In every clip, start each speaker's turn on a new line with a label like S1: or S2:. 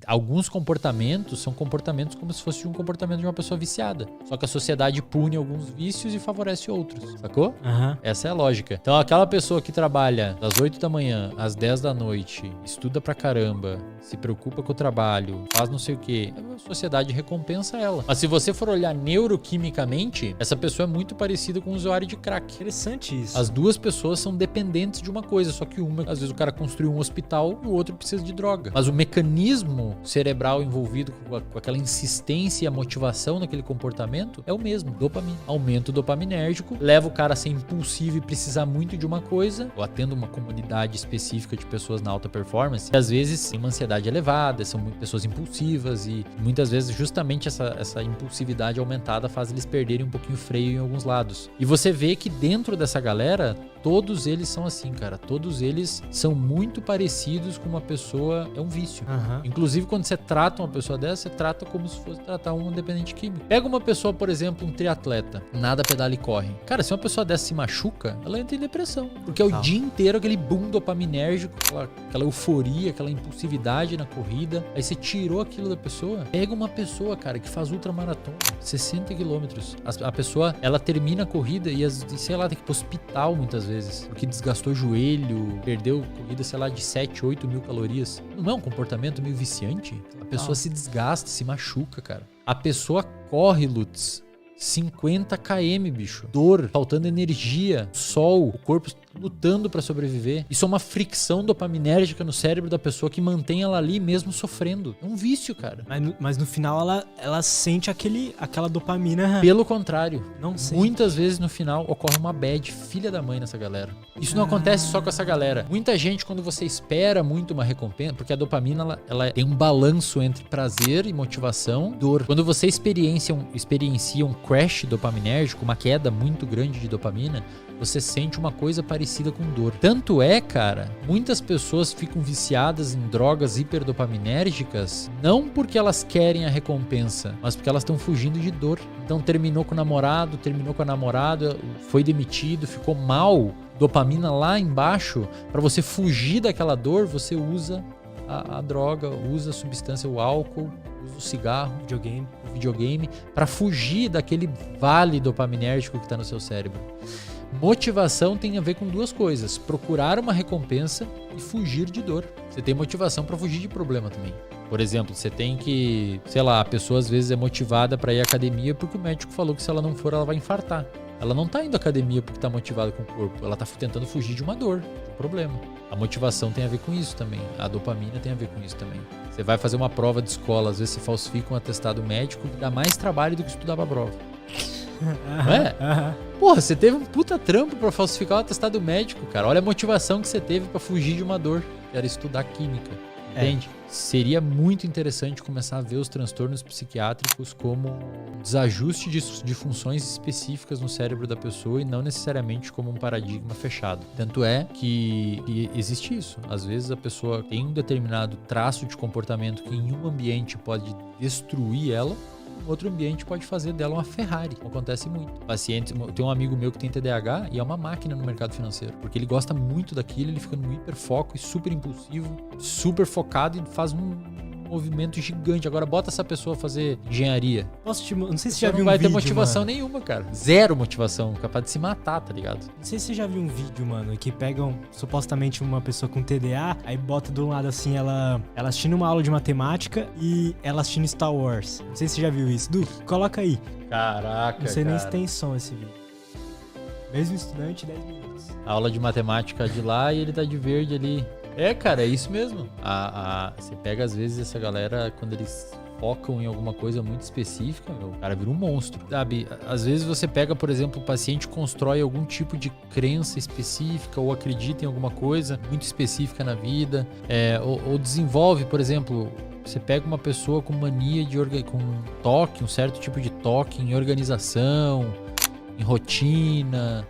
S1: alguns comportamentos são comportamentos como se fosse um comportamento de uma pessoa viciada. Só que a sociedade pune alguns vícios e favorece outros, sacou? Essa é a lógica. Então aquela pessoa que trabalha das 8 da manhã às 10 da noite, estuda pra caramba, se preocupa com o trabalho, faz não sei o quê, a sociedade recompensa ela. Mas se você for olhar neuroquimicamente, essa pessoa é muito parecida com um usuário de crack.
S2: Interessante isso.
S1: As duas pessoas são dependentes de uma coisa, só que uma, às vezes o cara construiu um hospital e o outro precisa de droga. Mas o mecanismo cerebral envolvido com aquela insistência e a motivação naquele comportamento é o mesmo, dopamina. Aumento dopaminérgico, leva o cara a ser impulsivo e precisar muito de uma coisa. Eu atendo uma comunidade específica de pessoas na alta performance, e às vezes tem uma ansiedade elevada, são pessoas impulsivas e muitas vezes justamente essa impulsividade aumentada faz eles perderem um pouquinho o freio em alguns lados. E você vê que dentro dessa galera, todos eles são assim, cara. Todos eles são muito parecidos com uma pessoa... É um vício. Inclusive, quando você trata uma pessoa dessa, você trata como se fosse tratar um dependente químico. Pega uma pessoa, por exemplo, um triatleta. Nada, pedala e corre. Cara, se uma pessoa dessa se machuca, ela entra em depressão. Porque é o dia inteiro aquele boom dopaminérgico, aquela euforia, aquela impulsividade na corrida. Aí você tirou aquilo da pessoa. Pega uma pessoa, cara, que faz ultramaratona. 60 quilômetros. A pessoa, ela termina a corrida e, sei lá, tem que ir pro hospital muitas vezes. Porque desgastou o joelho, perdeu corrida, sei lá, de 7, 8 mil calorias. Não é um comportamento meio viciante? A pessoa se desgasta, se machuca, cara. A pessoa corre, Lutz, 50 km, bicho. Dor, faltando energia, sol, o corpo lutando pra sobreviver. Isso é uma fricção dopaminérgica no cérebro da pessoa que mantém ela ali mesmo sofrendo. É um vício, cara.
S2: Mas no final ela sente aquela dopamina.
S1: Pelo contrário,
S2: não sente.
S1: Muitas vezes no final ocorre uma bad filha da mãe nessa galera. Isso não acontece só com essa galera. Muita gente, quando você espera muito uma recompensa, porque a dopamina ela tem um balanço entre prazer e motivação, dor. Quando você experiencia um crash dopaminérgico, uma queda muito grande de dopamina, você sente uma coisa parecida com dor. Tanto é, cara, muitas pessoas ficam viciadas em drogas hiperdopaminérgicas não porque elas querem a recompensa, mas porque elas estão fugindo de dor. Então terminou com o namorado, terminou com a namorada, foi demitido, ficou mal, dopamina lá embaixo. Para você fugir daquela dor, você usa a droga, usa a substância, o álcool, usa o cigarro, o videogame, para fugir daquele vale dopaminérgico que está no seu cérebro. Motivação tem a ver com duas coisas: procurar uma recompensa e fugir de dor. Você tem motivação para fugir de problema também. Por exemplo, você tem que, sei lá, a pessoa às vezes é motivada para ir à academia porque o médico falou que se ela não for, ela vai infartar. Ela não tá indo à academia porque tá motivada com o corpo, ela tá tentando fugir de uma dor, de um problema. A motivação tem a ver com isso também, a dopamina tem a ver com isso também. Você vai fazer uma prova de escola, às vezes você falsifica um atestado médico que dá mais trabalho do que estudar pra prova. Não é? Porra, você teve um puta trampo pra falsificar o atestado médico, cara. Olha a motivação que você teve pra fugir de uma dor, que era estudar química. Entende? Seria muito interessante começar a ver os transtornos psiquiátricos como um desajuste de funções específicas no cérebro da pessoa e não necessariamente como um paradigma fechado. Tanto é que existe isso. Às vezes a pessoa tem um determinado traço de comportamento que em um ambiente pode destruir ela, outro ambiente pode fazer dela uma Ferrari. Acontece muito. Pacientes, tem um amigo meu que tem TDAH e é uma máquina no mercado financeiro, porque ele gosta muito daquilo, ele fica no hiperfoco e super impulsivo, super focado e faz um movimento gigante. Agora bota essa pessoa a fazer engenharia.
S2: Não sei se você já viu um vídeo,
S1: não vai ter motivação nenhuma, cara. Zero motivação. Capaz de se matar, tá ligado?
S2: Não sei se você já viu um vídeo, mano, que pegam supostamente uma pessoa com TDA, aí bota do lado assim, ela assistindo uma aula de matemática e ela assistindo Star Wars. Não sei se você já viu isso. Du, coloca aí.
S1: Caraca,
S2: não sei nem se tem som esse vídeo. Mesmo estudante, 10 minutos.
S1: A aula de matemática de lá e ele tá de verde ali. É, cara, é isso mesmo. Você pega, às vezes, essa galera, quando eles focam em alguma coisa muito específica, o cara vira um monstro, sabe? Às vezes você pega, por exemplo, o paciente constrói algum tipo de crença específica ou acredita em alguma coisa muito específica na vida, ou desenvolve, por exemplo, você pega uma pessoa com mania com toque, um certo tipo de toque em organização, em rotina,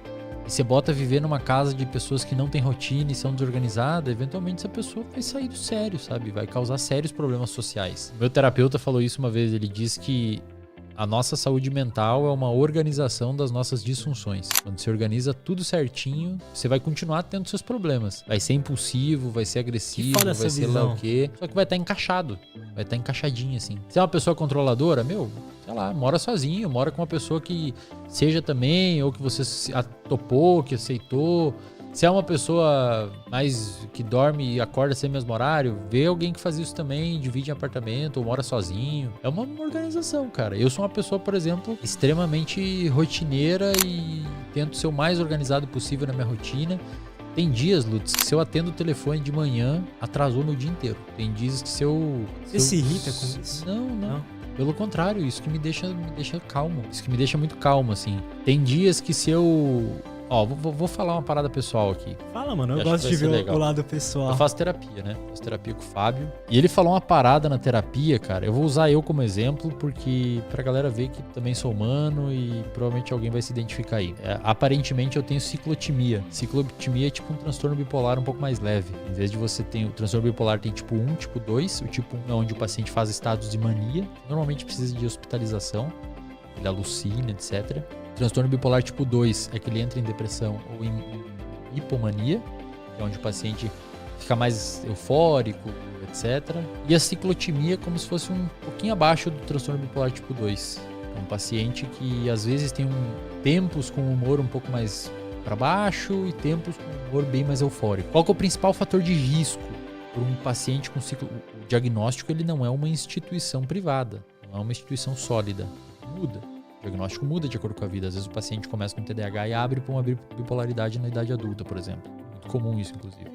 S1: e você bota viver numa casa de pessoas que não têm rotina e são desorganizadas, eventualmente essa pessoa vai sair do sério, sabe? Vai causar sérios problemas sociais. Meu terapeuta falou isso uma vez, ele disse que A nossa saúde mental é uma organização das nossas disfunções. Quando você organiza tudo certinho, você vai continuar tendo seus problemas. Vai ser impulsivo, vai ser agressivo, vai ser lá o quê. Só que vai estar encaixado. Vai estar encaixadinho, assim. Se é uma pessoa controladora, sei lá, mora sozinho, mora com uma pessoa que seja também, ou que você topou, que aceitou. Se é uma pessoa mais que dorme e acorda sem o mesmo horário, vê alguém que faz isso também, divide em apartamento ou mora sozinho. É uma organização, cara. Eu sou uma pessoa, por exemplo, extremamente rotineira e tento ser o mais organizado possível na minha rotina. Tem dias, Lutz, que se eu atendo o telefone de manhã, atrasou meu dia inteiro. Tem dias que
S2: Você se irrita com isso?
S1: Não. Pelo contrário, isso que me deixa calmo. Isso que me deixa muito calmo, assim. Tem dias que se eu... vou falar uma parada pessoal aqui.
S2: Fala, mano. Eu gosto de ver o lado pessoal.
S1: Eu faço terapia, né? Faço terapia com o Fábio. E ele falou uma parada na terapia, cara. Eu vou usar eu como exemplo, porque pra galera ver que também sou humano e provavelmente alguém vai se identificar aí. Aparentemente eu tenho ciclotimia. Ciclotimia é tipo um transtorno bipolar um pouco mais leve. Em vez de você ter o transtorno bipolar, tem tipo 1, tipo 2. O tipo 1 é onde o paciente faz estados de mania. Normalmente precisa de hospitalização. Ele alucina, etc. Transtorno bipolar tipo 2 é que ele entra em depressão ou em hipomania, que é onde o paciente fica mais eufórico, etc. E a ciclotimia é como se fosse um pouquinho abaixo do transtorno bipolar tipo 2. É um paciente que às vezes tem tempos com humor um pouco mais para baixo e tempos com humor bem mais eufórico. Qual que é o principal fator de risco para um paciente com ciclo? O diagnóstico ele não é uma instituição privada, não é uma instituição sólida. Muda. O diagnóstico muda de acordo com a vida. Às vezes o paciente começa com TDAH e abre para uma bipolaridade na idade adulta, por exemplo. Muito comum isso, inclusive.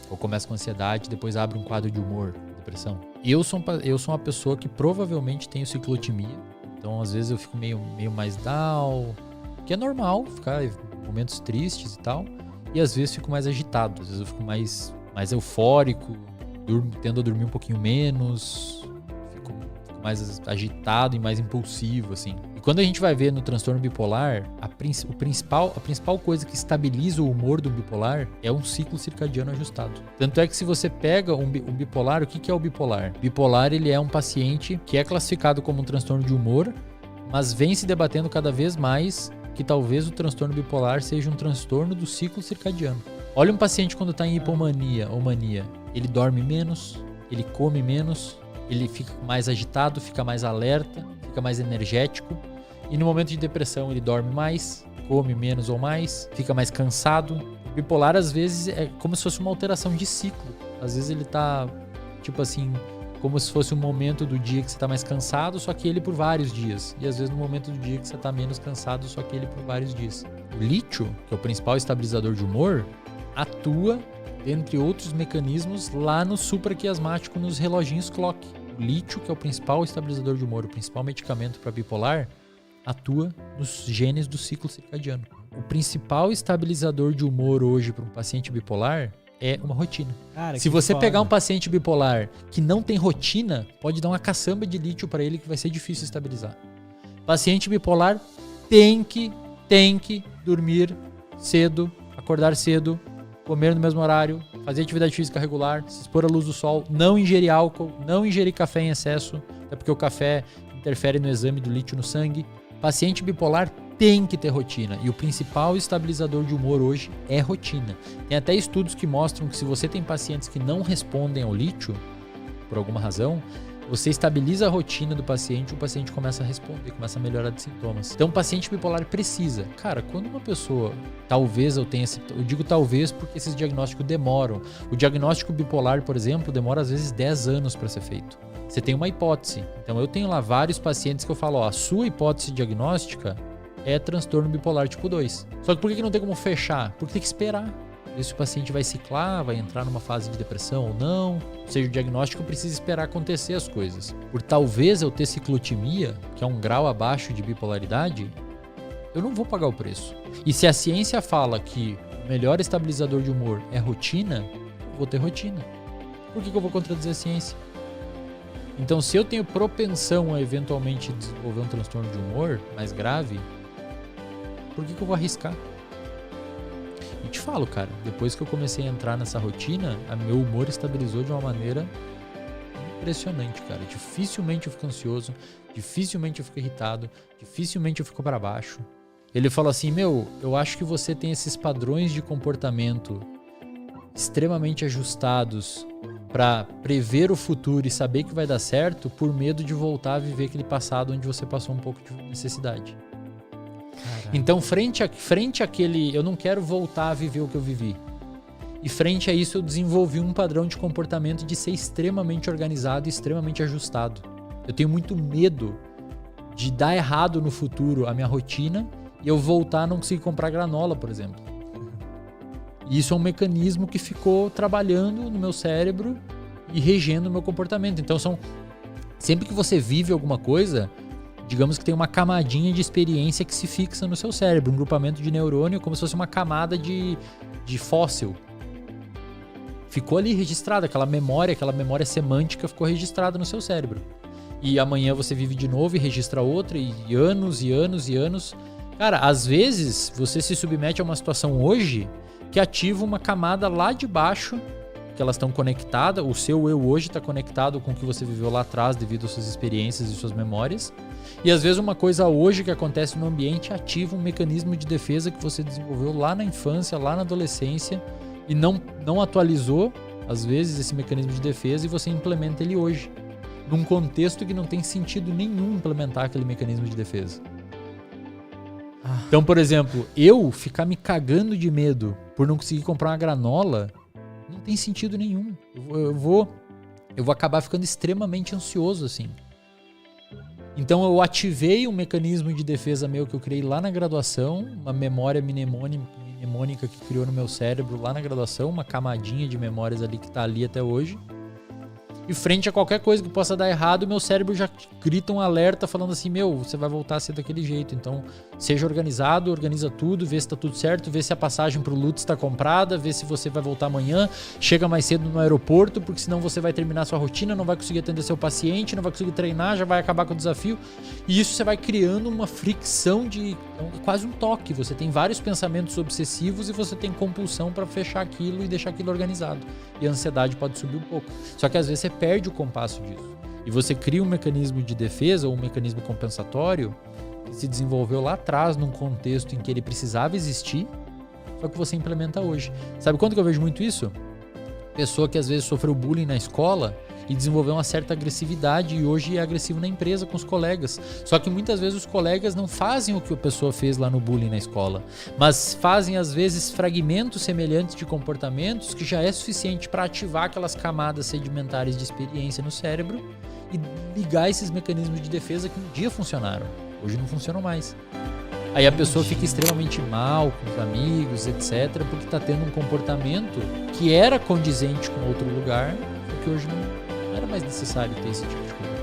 S1: Ou começa com ansiedade, depois abre um quadro de humor, depressão. Eu sou uma pessoa que provavelmente tenho ciclotimia. Então, às vezes eu fico meio mais down, que é normal ficar em momentos tristes e tal. E às vezes fico mais agitado. Às vezes eu fico mais eufórico, tendo a dormir um pouquinho menos, fico mais agitado e mais impulsivo, assim. E quando a gente vai ver no transtorno bipolar, a principal coisa que estabiliza o humor do bipolar é um ciclo circadiano ajustado. Tanto é que se você pega um bipolar, o que é o bipolar? Bipolar, ele é um paciente que é classificado como um transtorno de humor, mas vem se debatendo cada vez mais que talvez o transtorno bipolar seja um transtorno do ciclo circadiano. Olha um paciente quando está em hipomania ou mania. Ele dorme menos, ele come menos, ele fica mais agitado, fica mais alerta, fica mais energético. E no momento de depressão ele dorme mais, come menos ou mais, fica mais cansado. O bipolar às vezes é como se fosse uma alteração de ciclo. Às vezes ele tá, tipo assim, como se fosse um momento do dia que você tá mais cansado, só que ele por vários dias. E às vezes no momento do dia que você tá menos cansado, só que ele por vários dias. O lítio, que é o principal estabilizador de humor, atua, entre outros mecanismos, lá no supraquiasmático, nos reloginhos clock. O lítio, que é o principal estabilizador de humor, o principal medicamento para bipolar, atua nos genes do ciclo circadiano. O principal estabilizador de humor hoje para um paciente bipolar é uma rotina. Cara, se você pegar um paciente bipolar que não tem rotina, pode dar uma caçamba de lítio para ele que vai ser difícil estabilizar. Paciente bipolar tem que dormir cedo, acordar cedo, comer no mesmo horário, fazer atividade física regular, se expor à luz do sol, não ingerir álcool, não ingerir café em excesso, até porque o café interfere no exame do lítio no sangue. Paciente bipolar tem que ter rotina. E o principal estabilizador de humor hoje é rotina. Tem até estudos que mostram que se você tem pacientes que não respondem ao lítio, por alguma razão, você estabiliza a rotina do paciente e o paciente começa a responder, começa a melhorar de sintomas. Então o paciente bipolar precisa. Cara, quando uma pessoa, talvez eu digo talvez porque esses diagnósticos demoram. O diagnóstico bipolar, por exemplo, demora às vezes 10 anos para ser feito. Você tem uma hipótese. Então eu tenho lá vários pacientes que eu falo, a sua hipótese diagnóstica é transtorno bipolar tipo 2. Só que por que não tem como fechar? Porque tem que esperar. Ver se o paciente vai ciclar, vai entrar numa fase de depressão ou não. Ou seja, o diagnóstico precisa esperar acontecer as coisas. Por talvez eu ter ciclotimia, que é um grau abaixo de bipolaridade, eu não vou pagar o preço. E se a ciência fala que o melhor estabilizador de humor é rotina, eu vou ter rotina. Por que eu vou contradizer a ciência? Então, se eu tenho propensão a eventualmente desenvolver um transtorno de humor mais grave, por que eu vou arriscar? E te falo, cara, depois que eu comecei a entrar nessa rotina, meu humor estabilizou de uma maneira impressionante, cara. Dificilmente eu fico ansioso, dificilmente eu fico irritado, dificilmente eu fico para baixo. Ele falou assim, eu acho que você tem esses padrões de comportamento extremamente ajustados para prever o futuro e saber que vai dar certo por medo de voltar a viver aquele passado onde você passou um pouco de necessidade. Caraca. Então, frente àquele, eu não quero voltar a viver o que eu vivi. E frente a isso, eu desenvolvi um padrão de comportamento de ser extremamente organizado e extremamente ajustado. Eu tenho muito medo de dar errado no futuro a minha rotina e eu voltar a não conseguir comprar granola, por exemplo. E isso é um mecanismo que ficou trabalhando no meu cérebro e regendo o meu comportamento. Então, sempre que você vive alguma coisa, digamos que tem uma camadinha de experiência que se fixa no seu cérebro, um grupamento de neurônio, como se fosse uma camada de fóssil. Ficou ali registrada, aquela memória semântica ficou registrada no seu cérebro. E amanhã você vive de novo e registra outra, e anos e anos e anos. Cara, às vezes você se submete a uma situação hoje que ativa uma camada lá de baixo, que elas estão conectadas, o seu eu hoje está conectado com o que você viveu lá atrás devido às suas experiências e suas memórias. E às vezes uma coisa hoje que acontece no ambiente ativa um mecanismo de defesa que você desenvolveu lá na infância, lá na adolescência, e não atualizou, às vezes, esse mecanismo de defesa e você implementa ele hoje, num contexto que não tem sentido nenhum implementar aquele mecanismo de defesa. Então, por exemplo, eu ficar me cagando de medo por não conseguir comprar uma granola, não tem sentido nenhum. Eu vou acabar ficando extremamente ansioso, assim. Então, eu ativei um mecanismo de defesa meu que eu criei lá na graduação, uma memória mnemônica que criou no meu cérebro lá na graduação, uma camadinha de memórias ali que tá ali até hoje. E frente a qualquer coisa que possa dar errado, meu cérebro já grita um alerta falando assim, você vai voltar a ser daquele jeito. Então, seja organizado, organiza tudo, vê se tá tudo certo, vê se a passagem pro Lutz está comprada, vê se você vai voltar amanhã, chega mais cedo no aeroporto, porque senão você vai terminar sua rotina, não vai conseguir atender seu paciente, não vai conseguir treinar, já vai acabar com o desafio. E isso você vai criando uma fricção quase um toque. Você tem vários pensamentos obsessivos e você tem compulsão para fechar aquilo e deixar aquilo organizado. E a ansiedade pode subir um pouco. Só que às vezes você perde o compasso disso. E você cria um mecanismo de defesa ou um mecanismo compensatório que se desenvolveu lá atrás num contexto em que ele precisava existir, só que você implementa hoje. Sabe quando que eu vejo muito isso? Pessoa que às vezes sofreu bullying na escola e desenvolveu uma certa agressividade e hoje é agressivo na empresa com os colegas. Só que muitas vezes os colegas não fazem o que a pessoa fez lá no bullying na escola, mas fazem às vezes fragmentos semelhantes de comportamentos que já é suficiente para ativar aquelas camadas sedimentares de experiência no cérebro e ligar esses mecanismos de defesa que um dia funcionaram, hoje não funcionam mais. Aí a pessoa fica extremamente mal com os amigos, etc, porque está tendo um comportamento que era condizente com outro lugar, porque hoje não era mais necessário ter esse tipo de coisa.